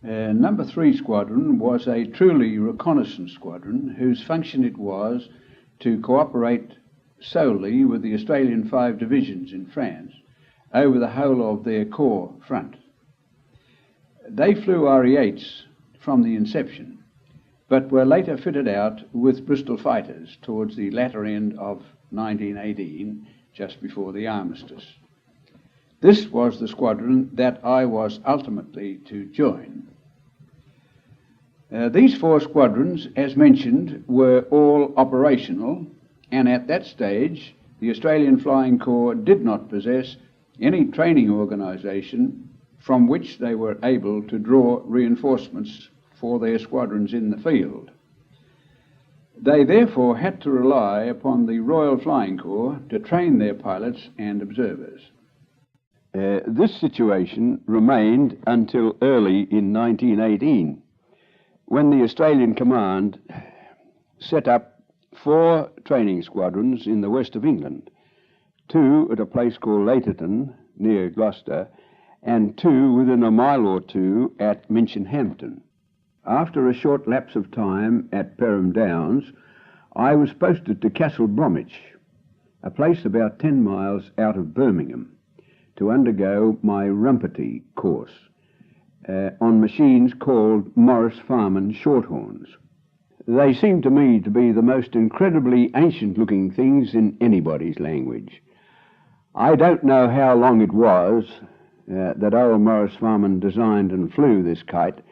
Number 3 Squadron was a truly reconnaissance squadron whose function it was to cooperate solely with the Australian 5 divisions in France over the whole of their Corps front. They flew RE-8s from the inception, but were later fitted out with Bristol fighters towards the latter end of 1918, just before the armistice. This was the squadron that I was ultimately to join. These 4 squadrons, as mentioned, were all operational, and at that stage the Australian Flying Corps did not possess any training organisation from which they were able to draw reinforcements for their squadrons in the field. They therefore had to rely upon the Royal Flying Corps to train their pilots and observers. This situation remained until early in 1918, when the Australian Command set up 4 training squadrons in the west of England, 2 at a place called Laterton, near Gloucester, and 2 within a mile or 2 at Minchinhampton. After a short lapse of time at Perham Downs, I was posted to Castle Bromwich, a place about 10 miles out of Birmingham, to undergo my Rumpety course on machines called Morris Farman Shorthorns. They seem to me to be the most incredibly ancient-looking things in anybody's language. I don't know how long it was that old Morris Farman designed and flew this kite,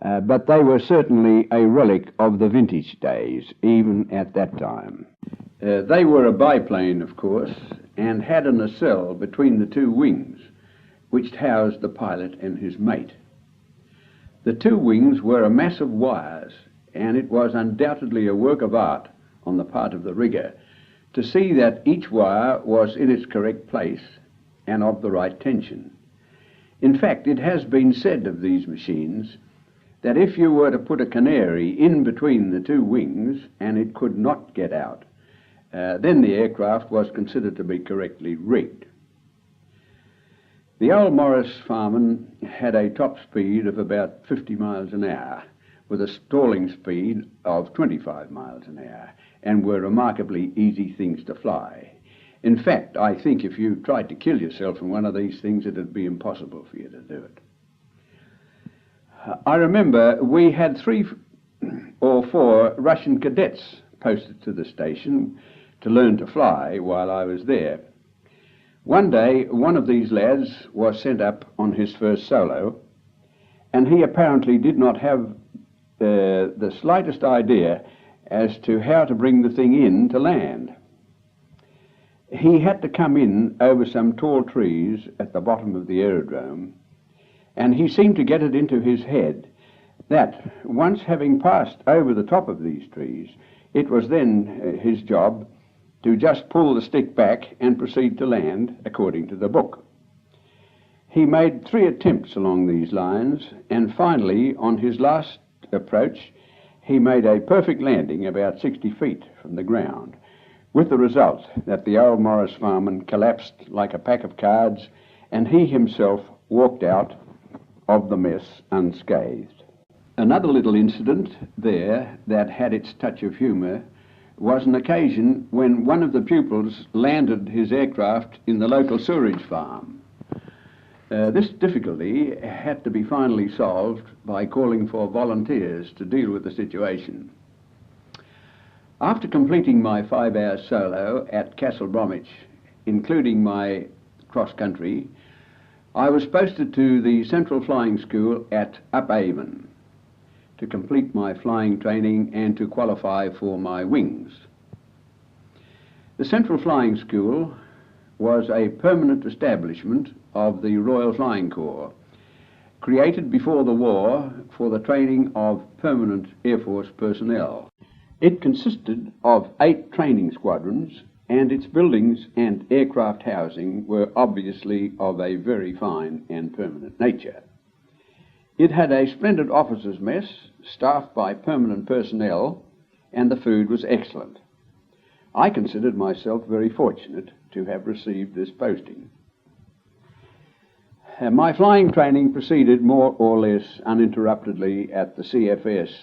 but they were certainly a relic of the vintage days, even at that time. They were a biplane, of course, and had a nacelle between the 2 wings, which housed the pilot and his mate. The 2 wings were a mass of wires, and it was undoubtedly a work of art on the part of the rigger to see that each wire was in its correct place and of the right tension. In fact, it has been said of these machines that if you were to put a canary in between the 2 wings and it could not get out, then the aircraft was considered to be correctly rigged. The old Morris Farman had a top speed of about 50 miles an hour, with a stalling speed of 25 miles an hour, and were remarkably easy things to fly. In fact, I think if you tried to kill yourself in one of these things, it would be impossible for you to do it. I remember we had 3 or 4 Russian cadets posted to the station to learn to fly while I was there. One day, one of these lads was sent up on his first solo, and he apparently did not have the slightest idea as to how to bring the thing in to land. He had to come in over some tall trees at the bottom of the aerodrome, and he seemed to get it into his head that once having passed over the top of these trees, it was then his job to just pull the stick back and proceed to land according to the book. He made 3 attempts along these lines, and finally, on his last approach, he made a perfect landing about 60 feet from the ground, with the result that the old Morris Farman collapsed like a pack of cards, and he himself walked out of the mess unscathed. Another little incident there that had its touch of humour was an occasion when one of the pupils landed his aircraft in the local sewerage farm. This difficulty had to be finally solved by calling for volunteers to deal with the situation. After completing my 5-hour solo at Castle Bromwich, including my cross-country, I was posted to the Central Flying School at Upavon to complete my flying training and to qualify for my wings. The Central Flying School was a permanent establishment of the Royal Flying Corps, created before the war for the training of permanent Air Force personnel. It consisted of 8 training squadrons, and its buildings and aircraft housing were obviously of a very fine and permanent nature. It had a splendid officers' mess, staffed by permanent personnel, and the food was excellent. I considered myself very fortunate to have received this posting. My flying training proceeded more or less uninterruptedly at the CFS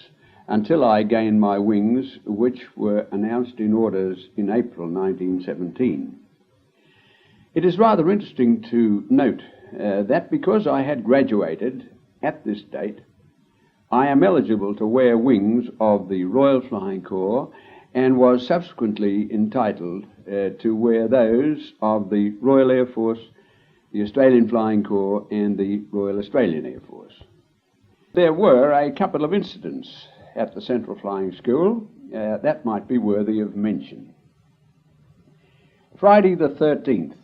until I gained my wings, which were announced in orders in April 1917. It is rather interesting to note that because I had graduated at this date, I am eligible to wear wings of the Royal Flying Corps and was subsequently entitled to wear those of the Royal Air Force, the Australian Flying Corps and the Royal Australian Air Force. There were a couple of incidents at the Central Flying School that might be worthy of mention. Friday the 13th.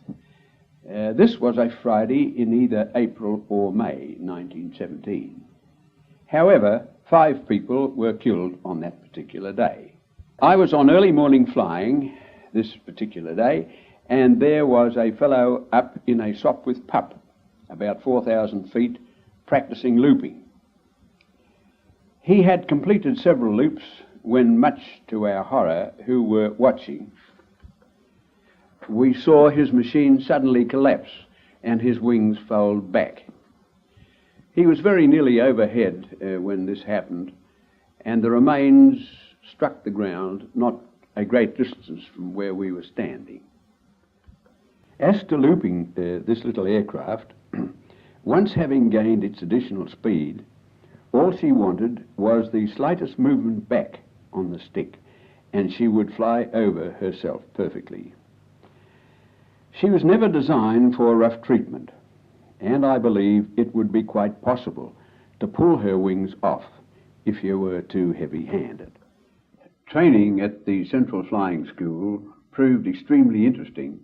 This was a Friday in either April or May 1917. However, 5 people were killed on that particular day. I was on early morning flying this particular day, and there was a fellow up in a Sopwith pup, about 4,000 feet, practicing looping. He had completed several loops when, much to our horror, who were watching, we saw his machine suddenly collapse and his wings fold back. He was very nearly overhead when this happened, and the remains struck the ground not a great distance from where we were standing. As to looping this little aircraft, once having gained its additional speed, all she wanted was the slightest movement back on the stick, and she would fly over herself perfectly. She was never designed for rough treatment, and I believe it would be quite possible to pull her wings off if you were too heavy-handed. Training at the Central Flying School proved extremely interesting,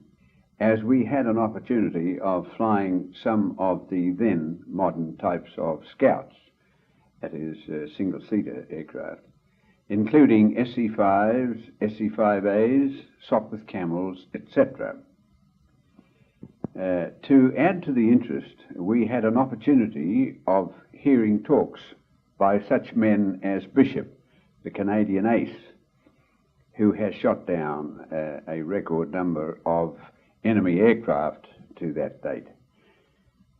as we had an opportunity of flying some of the then modern types of scouts, that is, single-seater aircraft, including SC-5s, SC-5As, Sopwith Camels, etc. To add to the interest, we had an opportunity of hearing talks by such men as Bishop, the Canadian ace, who has shot down a record number of enemy aircraft to that date.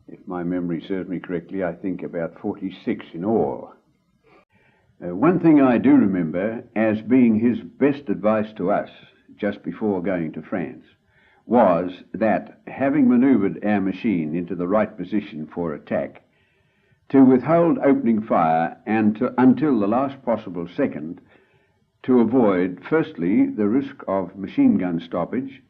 If my memory serves me correctly, I think about 46 in all. One thing I do remember as being his best advice to us just before going to France was that, having manoeuvred our machine into the right position for attack, to withhold opening fire until the last possible second, to avoid, firstly, the risk of machine gun stoppage,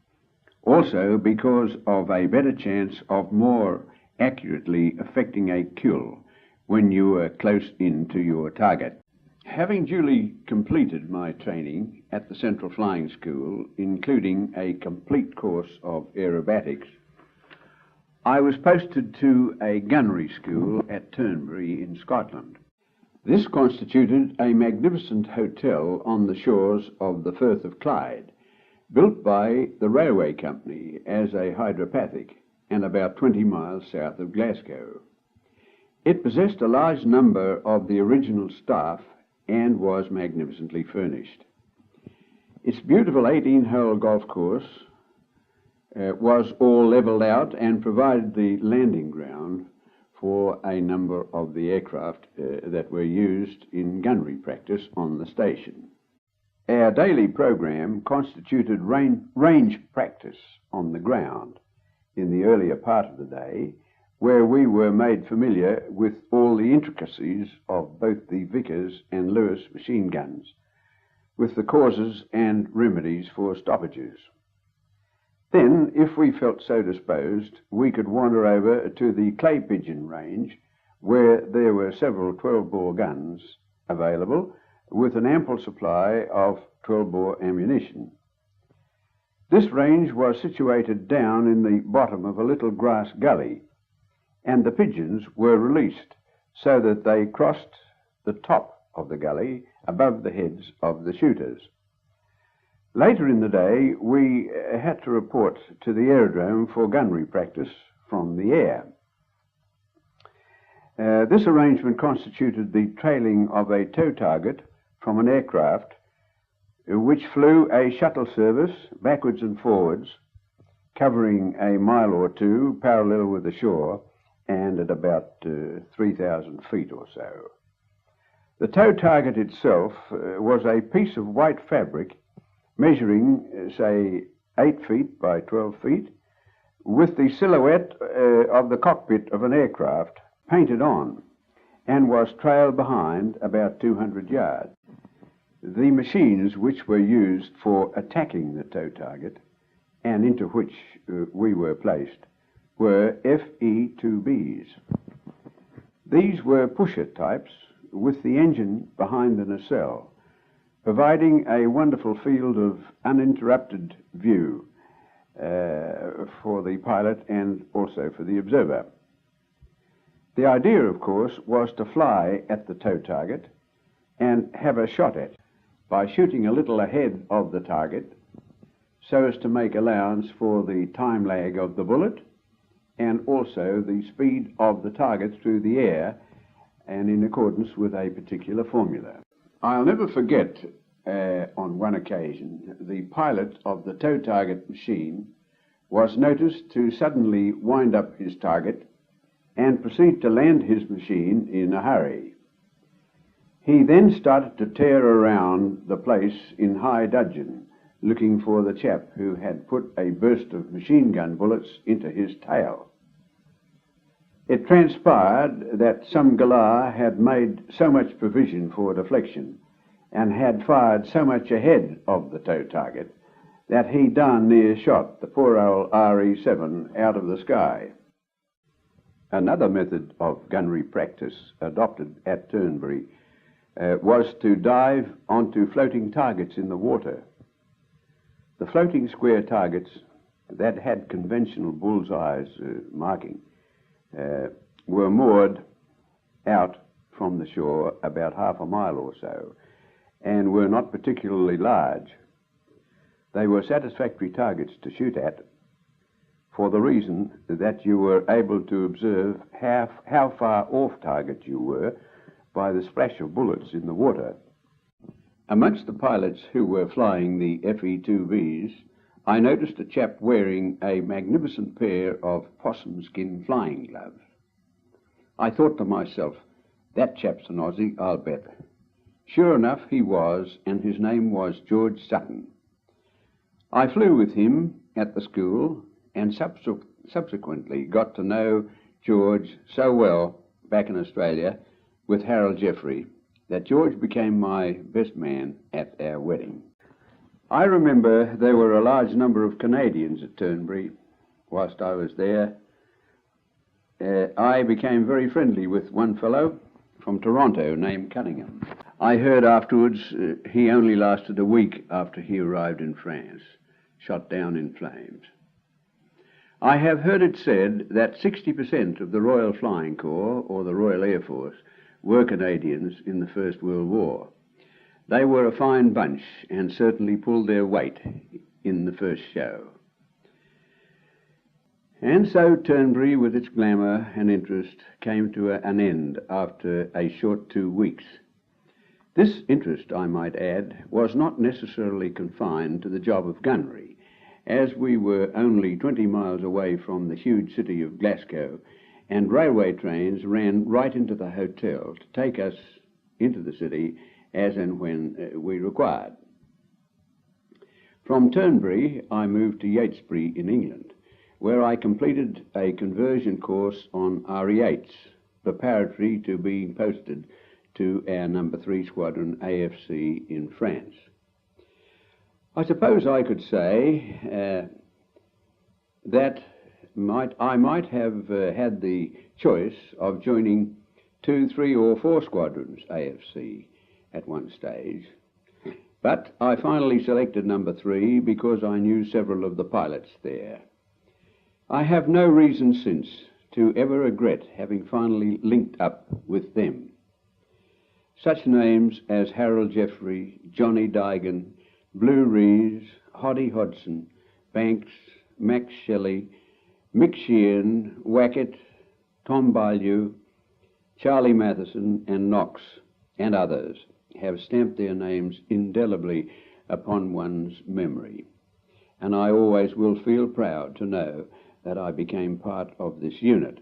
also because of a better chance of more accurately affecting a kill when you were close in to your target. Having duly completed my training at the Central Flying School, including a complete course of aerobatics, I was posted to a gunnery school at Turnberry in Scotland. This constituted a magnificent hotel on the shores of the Firth of Clyde, built by the railway company as a hydropathic and about 20 miles south of Glasgow. It possessed a large number of the original staff and was magnificently furnished. Its beautiful 18-hole golf course was all levelled out and provided the landing ground for a number of the aircraft that were used in gunnery practice on the station. Our daily program constituted range practice on the ground in the earlier part of the day, where we were made familiar with all the intricacies of both the Vickers and Lewis machine guns, with the causes and remedies for stoppages. Then, if we felt so disposed, we could wander over to the clay pigeon range, where there were several 12-bore guns available, with an ample supply of 12-bore ammunition. This range was situated down in the bottom of a little grass gully, and the pigeons were released so that they crossed the top of the gully above the heads of the shooters. Later in the day, we had to report to the aerodrome for gunnery practice from the air. This arrangement constituted the trailing of a tow target from an aircraft which flew a shuttle service backwards and forwards, covering a mile or two parallel with the shore, and at about 3,000 feet or so. The tow target itself was a piece of white fabric measuring, say, 8 feet by 12 feet, with the silhouette of the cockpit of an aircraft painted on, and was trailed behind about 200 yards. The machines which were used for attacking the tow target, and into which we were placed, were FE-2Bs. These were pusher types with the engine behind the nacelle, providing a wonderful field of uninterrupted view for the pilot and also for the observer. The idea, of course, was to fly at the tow target and have a shot at by shooting a little ahead of the target so as to make allowance for the time lag of the bullet and also the speed of the target through the air, and in accordance with a particular formula. I'll never forget, on one occasion, the pilot of the tow target machine was noticed to suddenly wind up his target and proceed to land his machine in a hurry. He then started to tear around the place in high dudgeon, looking for the chap who had put a burst of machine gun bullets into his tail. It transpired that some galah had made so much provision for deflection and had fired so much ahead of the tow target that he darn near shot the poor old RE-7 out of the sky. Another method of gunnery practice adopted at Turnberry was to dive onto floating targets in the water. The floating square targets that had conventional bullseyes marking were moored out from the shore about half a mile or so and were not particularly large. They were satisfactory targets to shoot at for the reason that you were able to observe how far off target you were by the splash of bullets in the water. Amongst the pilots who were flying the FE-2Bs, I noticed a chap wearing a magnificent pair of possum skin flying gloves. I thought to myself, that chap's an Aussie, I'll bet. Sure enough, he was, and his name was George Sutton. I flew with him at the school and subsequently got to know George so well back in Australia with Harold Jeffrey that George became my best man at our wedding. I remember there were a large number of Canadians at Turnberry whilst I was there. I became very friendly with one fellow from Toronto named Cunningham. I heard afterwards he only lasted a week after he arrived in France, shot down in flames. I have heard it said that 60% of the Royal Flying Corps, or the Royal Air Force, were Canadians in the First World War. They were a fine bunch and certainly pulled their weight in the first show. And so Turnberry, with its glamour and interest, came to an end after a short 2 weeks. This interest, I might add, was not necessarily confined to the job of gunnery, as we were only 20 miles away from the huge city of Glasgow, and railway trains ran right into the hotel to take us into the city as and when we required. From Turnberry, I moved to Yatesbury in England, where I completed a conversion course on RE-8s, preparatory to being posted to our No. 3 Squadron AFC in France. I suppose I could say that I might have had the choice of joining 2, 3 or 4 squadrons AFC at one stage, but I finally selected No. 3 because I knew several of the pilots there. I have no reason since to ever regret having finally linked up with them. Such names as Harold Jeffrey, Johnny Digan, Blue Rees, Hoddy Hodson, Banks, Max Shelley, Mick Sheehan, Wackett, Tom Bailew, Charlie Matheson and Knox and others have stamped their names indelibly upon one's memory, and I always will feel proud to know that I became part of this unit.